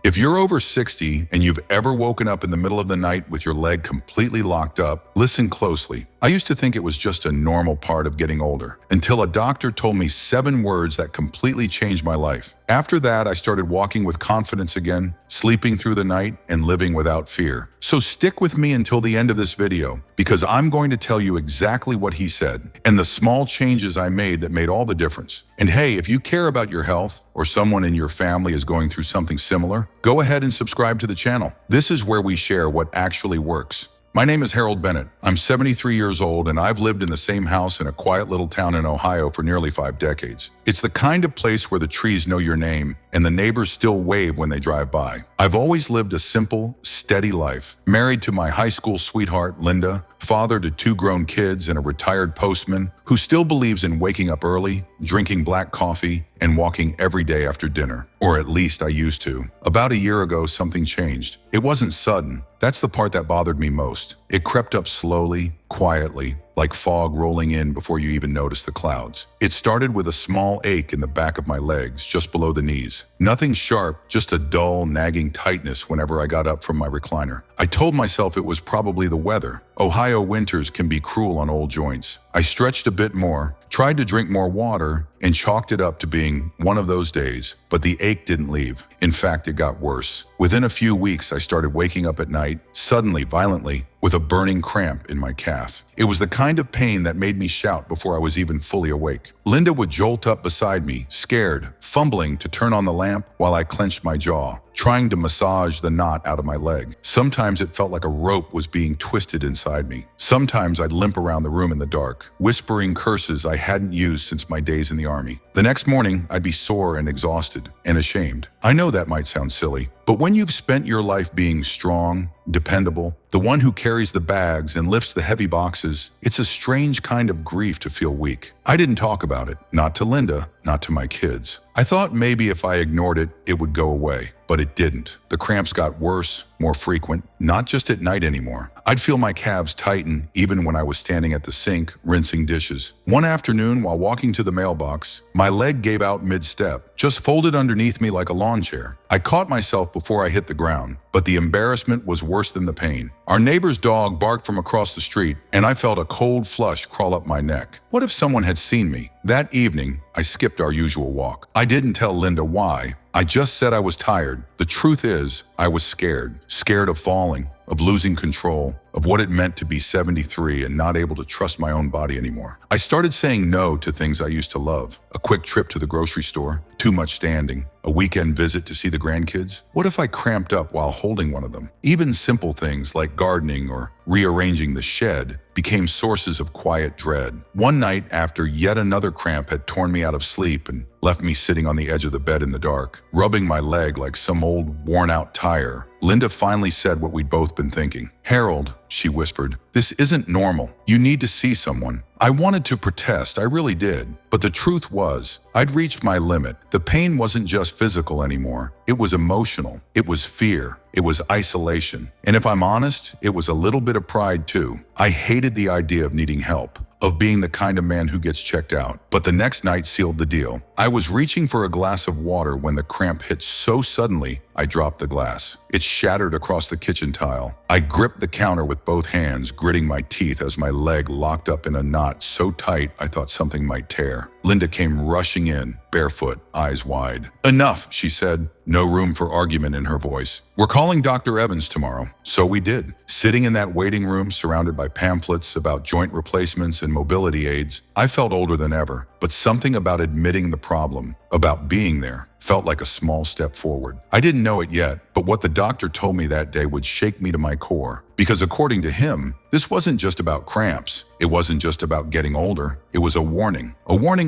If you're over 60 and you've ever woken up in the middle of the night with your leg completely locked up, listen closely. I used to think it was just a normal part of getting older, until a doctor told me 7 words that completely changed my life. After that, I started walking with confidence again, sleeping through the night, and living without fear. So stick with me until the end of this video, because I'm going to tell you exactly what he said, and the small changes I made that made all the difference. And hey, if you care about your health, or someone in your family is going through something similar, go ahead and subscribe to the channel. This is where we share what actually works. My name is Harold Bennett. I'm 73 years old, and I've lived in the same house in a quiet little town in Ohio for nearly 5 decades. It's the kind of place where the trees know your name and the neighbors still wave when they drive by. I've always lived a simple, steady life. Married to my high school sweetheart, Linda, father to 2 grown kids and a retired postman who still believes in waking up early, drinking black coffee, and walking every day after dinner. Or at least I used to. About a year ago, something changed. It wasn't sudden. That's the part that bothered me most. It crept up slowly, quietly, like fog rolling in before you even notice the clouds. It started with a small ache in the back of my legs, just below the knees. Nothing sharp, just a dull, nagging tightness whenever I got up from my recliner. I told myself it was probably the weather. Ohio winters can be cruel on old joints. I stretched a bit more, tried to drink more water, and chalked it up to being one of those days, but the ache didn't leave. In fact, it got worse. Within a few weeks, I started waking up at night, suddenly, violently, with a burning cramp in my calf. It was the kind of pain that made me shout before I was even fully awake. Linda would jolt up beside me, scared, fumbling to turn on the lamp while I clenched my jaw, trying to massage the knot out of my leg. Sometimes it felt like a rope was being twisted inside me. Sometimes I'd limp around the room in the dark, whispering curses I hadn't used since my days in the army. The next morning, I'd be sore and exhausted and ashamed. I know that might sound silly, but when you've spent your life being strong, dependable, the one who carries the bags and lifts the heavy boxes, it's a strange kind of grief to feel weak. I didn't talk about it, not to Linda, not to my kids. I thought maybe if I ignored it, it would go away, but it didn't. The cramps got worse, more frequent, not just at night anymore. I'd feel my calves tighten even when I was standing at the sink, rinsing dishes. One afternoon, while walking to the mailbox, my leg gave out mid-step, just folded underneath me like a lawn chair. I caught myself before I hit the ground, but the embarrassment was worse than the pain. Our neighbor's dog barked from across the street, and I felt a cold flush crawl up my neck. What if someone had seen me? That evening, I skipped our usual walk. I didn't tell Linda why. I just said I was tired. The truth is, I was scared. Scared of falling, of losing control, of what it meant to be 73 and not able to trust my own body anymore. I started saying no to things I used to love. A quick trip to the grocery store, too much standing, a weekend visit to see the grandkids. What if I cramped up while holding one of them? Even simple things like gardening or rearranging the shed became sources of quiet dread. One night, after yet another cramp had torn me out of sleep and left me sitting on the edge of the bed in the dark, rubbing my leg like some old worn-out tire, Linda finally said what we'd both been thinking. "Harold," she whispered, "this isn't normal. You need to see someone." I wanted to protest, I really did. But the truth was, I'd reached my limit. The pain wasn't just physical anymore. It was emotional. It was fear. It was isolation. And if I'm honest, it was a little bit of pride too. I hated the idea of needing help, of being the kind of man who gets checked out. But the next night sealed the deal. I was reaching for a glass of water when the cramp hit so suddenly, I dropped the glass. It shattered across the kitchen tile. I gripped the counter with both hands, gritting my teeth as my leg locked up in a knot so tight I thought something might tear. Linda came rushing in, barefoot, eyes wide. "Enough," she said, no room for argument in her voice. "We're calling Dr. Evans tomorrow." So we did. Sitting in that waiting room surrounded by pamphlets about joint replacements and mobility aids, I felt older than ever, but something about admitting the problem, about being there, felt like a small step forward. I didn't know it yet, but what the doctor told me that day would shake me to my core. Because according to him, this wasn't just about cramps. It wasn't just about getting older. It was a warning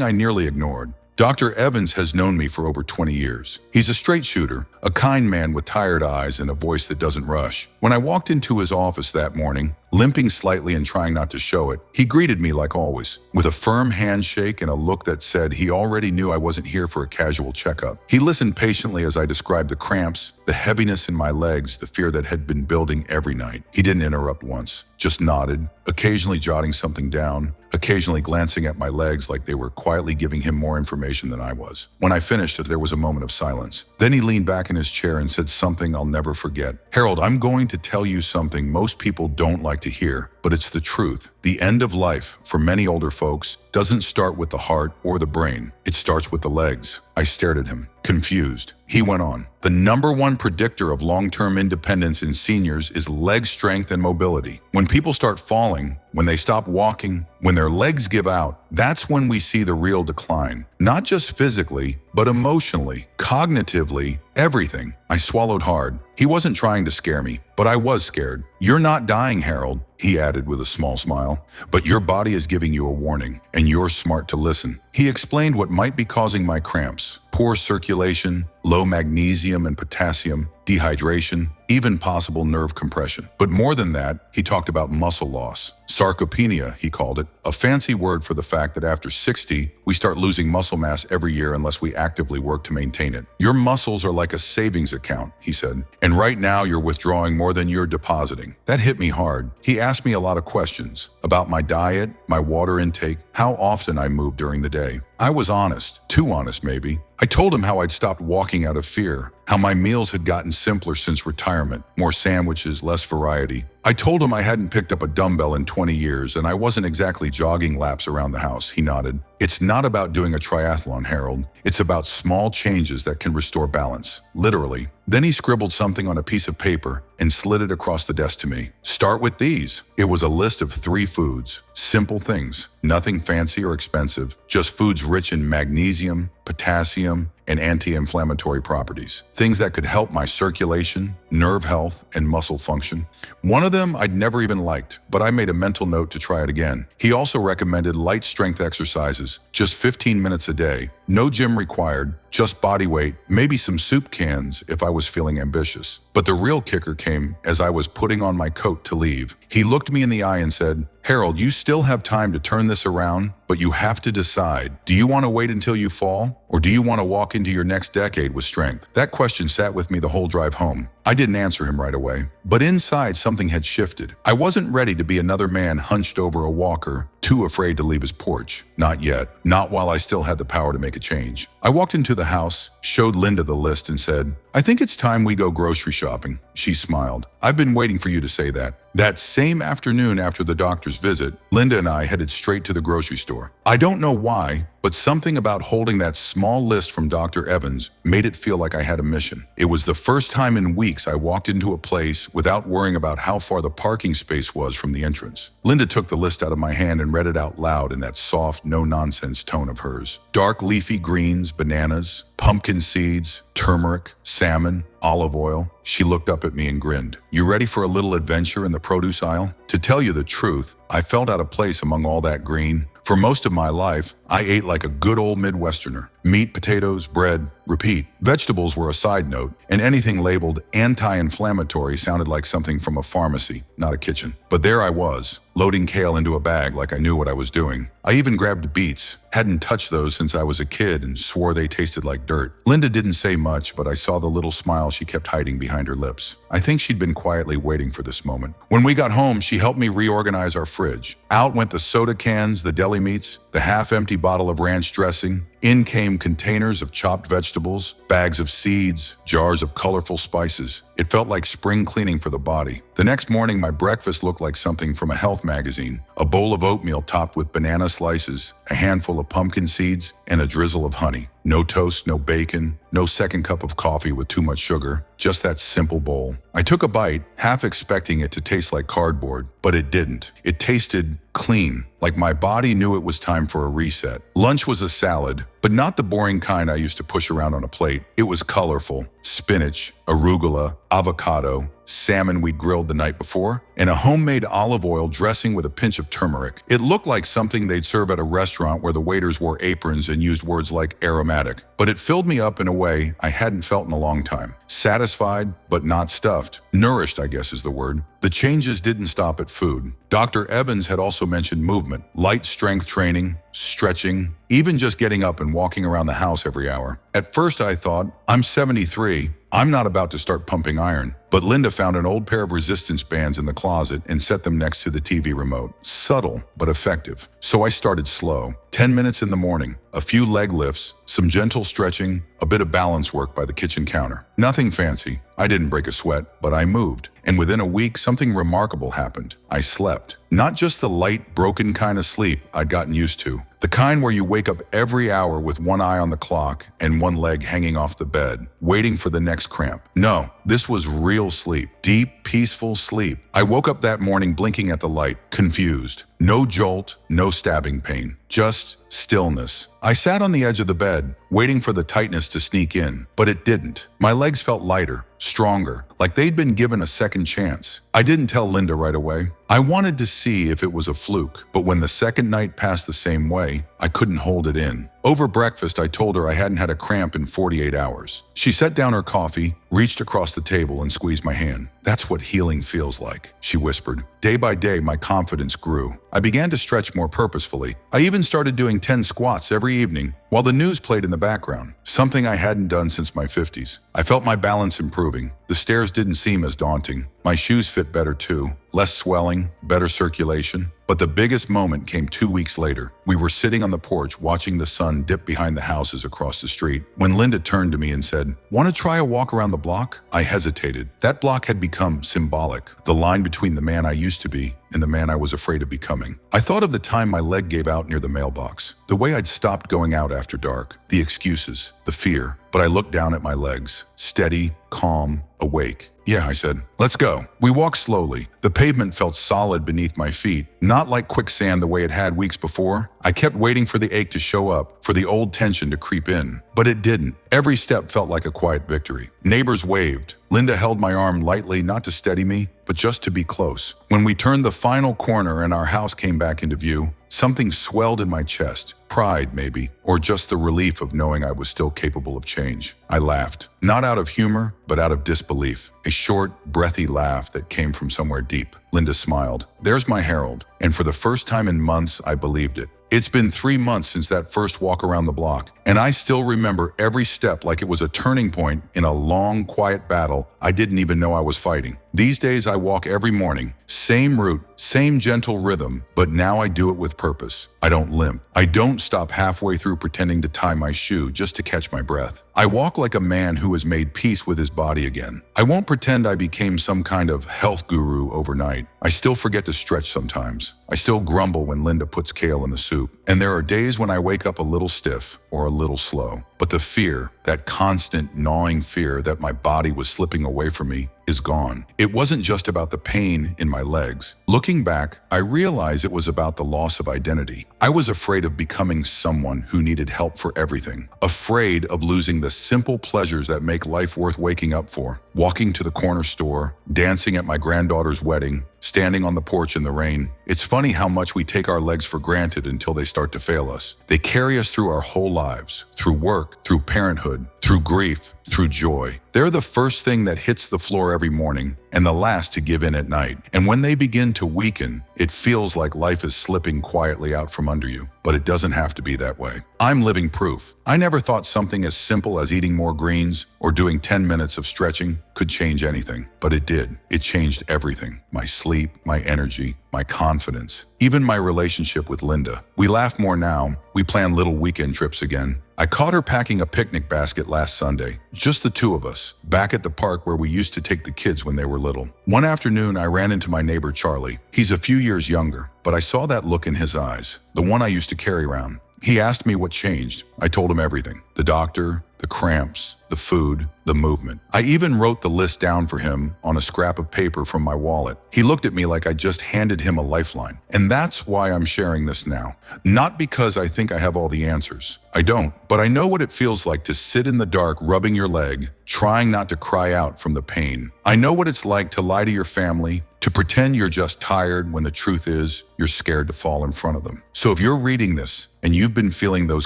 I nearly ignored. Dr. Evans has known me for over 20 years. He's a straight shooter, a kind man with tired eyes and a voice that doesn't rush. When I walked into his office that morning, limping slightly and trying not to show it. He greeted me like always, with a firm handshake and a look that said he already knew I wasn't here for a casual checkup. He listened patiently as I described the cramps, the heaviness in my legs, the fear that had been building every night. He didn't interrupt once, just nodded, occasionally jotting something down, occasionally glancing at my legs like they were quietly giving him more information than I was. When I finished, there was a moment of silence. Then he leaned back in his chair and said something I'll never forget. "Harold, I'm going to tell you something most people don't like to hear, but it's the truth. The end of life, for many older folks, doesn't start with the heart or the brain. It starts with the legs." I stared at him, confused. He went on, "The number one predictor of long-term independence in seniors is leg strength and mobility. When people start falling, when they stop walking, when their legs give out, that's when we see the real decline. Not just physically, but emotionally, cognitively, everything." I swallowed hard. He wasn't trying to scare me, but I was scared. "You're not dying, Harold," he added with a small smile, "but your body is giving you a warning, and you're smart to listen." He explained what might be causing my cramps: poor circulation, low magnesium and potassium, dehydration, even possible nerve compression. But more than that, he talked about muscle loss. Sarcopenia, he called it, a fancy word for the fact that after 60, we start losing muscle mass every year unless we actively work to maintain it. "Your muscles are like a savings account," he said, "and right now you're withdrawing more than you're depositing." That hit me hard. He asked me a lot of questions about my diet, my water intake, how often I moved during the day. I was honest, too honest maybe. I told him how I'd stopped walking out of fear, how my meals had gotten simpler since retirement, more sandwiches, less variety. I told him I hadn't picked up a dumbbell in 20 years and I wasn't exactly jogging laps around the house. He nodded. "It's not about doing a triathlon, Harold. It's about small changes that can restore balance." Literally. Then he scribbled something on a piece of paper and slid it across the desk to me. "Start with these." It was a list of 3 foods. Simple things. Nothing fancy or expensive. Just foods rich in magnesium, potassium, and anti-inflammatory properties. Things that could help my circulation, nerve health, and muscle function. One of them I'd never even liked, but I made a mental note to try it again. He also recommended light strength exercises, just 15 minutes a day. No gym required, just body weight, maybe some soup cans if I was feeling ambitious. But the real kicker came as I was putting on my coat to leave. He looked me in the eye and said, "Harold, you still have time to turn this around, but you have to decide. Do you want to wait until you fall, or do you want to walk into your next decade with strength?" That question sat with me the whole drive home. I didn't answer him right away, but inside something had shifted. I wasn't ready to be another man hunched over a walker, too afraid to leave his porch. Not yet. Not while I still had the power to make a change. I walked into the house, showed Linda the list and said, "I think it's time we go grocery shopping." She smiled. "I've been waiting for you to say that." That same afternoon after the doctor's visit, Linda and I headed straight to the grocery store. I don't know why, but something about holding that small list from Dr. Evans made it feel like I had a mission. It was the first time in weeks I walked into a place without worrying about how far the parking space was from the entrance. Linda took the list out of my hand and read it out loud in that soft, no-nonsense tone of hers. Dark leafy greens, bananas, pumpkin seeds, turmeric, salmon, olive oil. She looked up at me and grinned. "You ready for a little adventure in the produce aisle?" To tell you the truth, I felt out of place among all that green. For most of my life, I ate like a good old Midwesterner. Meat, potatoes, bread, repeat. Vegetables were a side note, and anything labeled anti-inflammatory sounded like something from a pharmacy, not a kitchen. But there I was, loading kale into a bag like I knew what I was doing. I even grabbed beets. Hadn't touched those since I was a kid and swore they tasted like dirt. Linda didn't say much, but I saw the little smile she kept hiding behind her lips. I think she'd been quietly waiting for this moment. When we got home, she helped me reorganize our fridge. Out went the soda cans, the deli meats, the half-empty bottle of ranch dressing. In came containers of chopped vegetables, bags of seeds, jars of colorful spices. It felt like spring cleaning for the body. The next morning, my breakfast looked like something from a health magazine. A bowl of oatmeal topped with banana slices, a handful of pumpkin seeds, and a drizzle of honey. No toast, no bacon, no second cup of coffee with too much sugar, just that simple bowl. I took a bite, half expecting it to taste like cardboard, but it didn't. It tasted clean, like my body knew it was time for a reset. Lunch was a salad, but not the boring kind I used to push around on a plate. It was colorful: spinach, arugula, avocado, salmon we'd grilled the night before, and a homemade olive oil dressing with a pinch of turmeric. It looked like something they'd serve at a restaurant where the waiters wore aprons and used words like aromatic. but it filled me up in a way I hadn't felt in a long time. Satisfied, but not stuffed. Nourished, I guess is the word. The changes didn't stop at food. Dr. Evans had also mentioned movement, light strength training, stretching, even just getting up and walking around the house every hour. At first I thought, I'm 73, I'm not about to start pumping iron. But Linda found an old pair of resistance bands in the closet and set them next to the TV remote. Subtle, but effective. So I started slow. 10 minutes in the morning, a few leg lifts, some gentle stretching, a bit of balance work by the kitchen counter. Nothing fancy. I didn't break a sweat, but I moved. And within a week, something remarkable happened. I slept. Not just the light, broken kind of sleep I'd gotten used to. The kind where you wake up every hour with one eye on the clock and one leg hanging off the bed, waiting for the next cramp. No, this was real sleep. Deep, peaceful sleep. I woke up that morning blinking at the light, confused. No jolt, no stabbing pain, just stillness. I sat on the edge of the bed, waiting for the tightness to sneak in, but it didn't. My legs felt lighter, stronger, like they'd been given a second chance. I didn't tell Linda right away. I wanted to see if it was a fluke, but when the second night passed the same way, I couldn't hold it in. Over breakfast, I told her I hadn't had a cramp in 48 hours. She set down her coffee, reached across the table and squeezed my hand. "That's what healing feels like," she whispered. Day by day, my confidence grew. I began to stretch more purposefully. I even started doing 10 squats every evening while the news played in the background, something I hadn't done since my 50s. I felt my balance improving. The stairs didn't seem as daunting. My shoes fit better too. Less swelling, better circulation. But the biggest moment came 2 weeks later. We were sitting on the porch watching the sun dip behind the houses across the street when Linda turned to me and said, "Want to try a walk around the block?" I hesitated. That block had become symbolic, the line between the man I used to be and the man I was afraid of becoming. I thought of the time my leg gave out near the mailbox, the way I'd stopped going out after dark, the excuses, the fear. But I looked down at my legs, steady, calm, awake. "Yeah," I said. "Let's go." We walked slowly. The pavement felt solid beneath my feet, not like quicksand the way it had weeks before. I kept waiting for the ache to show up, for the old tension to creep in. But it didn't. Every step felt like a quiet victory. Neighbors waved. Linda held my arm lightly, not to steady me, but just to be close. When we turned the final corner and our house came back into view, something swelled in my chest. Pride, maybe, or just the relief of knowing I was still capable of change. I laughed, not out of humor, but out of disbelief. A short, breathy laugh that came from somewhere deep. Linda smiled. "There's my Harold." And for the first time in months, I believed it. It's been 3 months since that first walk around the block, and I still remember every step like it was a turning point in a long, quiet battle I didn't even know I was fighting. These days I walk every morning, same route, same gentle rhythm, but now I do it with purpose. I don't limp. I don't stop halfway through pretending to tie my shoe just to catch my breath. I walk like a man who has made peace with his body again. I won't pretend I became some kind of health guru overnight. I still forget to stretch sometimes. I still grumble when Linda puts kale in the soup. And there are days when I wake up a little stiff or a little slow. But the fear, that constant gnawing fear that my body was slipping away from me, is gone. It wasn't just about the pain in my legs. Looking back, I realized it was about the loss of identity. I was afraid of becoming someone who needed help for everything. Afraid of losing the simple pleasures that make life worth waking up for. Walking to the corner store, dancing at my granddaughter's wedding, standing on the porch in the rain. It's funny how much we take our legs for granted until they start to fail us. They carry us through our whole lives, through work, through parenthood, through grief, through joy. They're the first thing that hits the floor every morning and the last to give in at night. And when they begin to weaken, it feels like life is slipping quietly out from under you. But it doesn't have to be that way. I'm living proof. I never thought something as simple as eating more greens or doing 10 minutes of stretching could change anything. But it did. It changed everything. My sleep, my energy, my confidence, even my relationship with Linda. We laugh more now. We plan little weekend trips again. I caught her packing a picnic basket last Sunday, just the two of us, back at the park where we used to take the kids when they were little. One afternoon, I ran into my neighbor Charlie. He's a few years younger, but I saw that look in his eyes, the one I used to carry around. He asked me what changed. I told him everything. The doctor, the cramps, the food, the movement. I even wrote the list down for him on a scrap of paper from my wallet. He looked at me like I just handed him a lifeline. And that's why I'm sharing this now. Not because I think I have all the answers. I don't. But I know what it feels like to sit in the dark rubbing your leg, trying not to cry out from the pain. I know what it's like to lie to your family, to pretend you're just tired when the truth is, you're scared to fall in front of them. So if you're reading this and you've been feeling those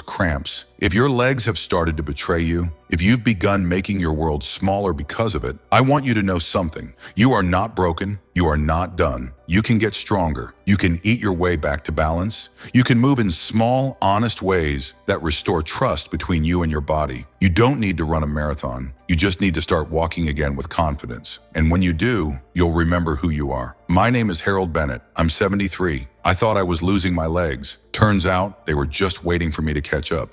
cramps, if your legs have started to betray you, if you've begun making your world smaller because of it, I want you to know something. You are not broken. You are not done. You can get stronger. You can eat your way back to balance. You can move in small, honest ways that restore trust between you and your body. You don't need to run a marathon. You just need to start walking again with confidence. And when you do, you'll remember who you are. My name is Harold Bennett. I'm 73. I thought I was losing my legs. Turns out they were just waiting for me to catch up.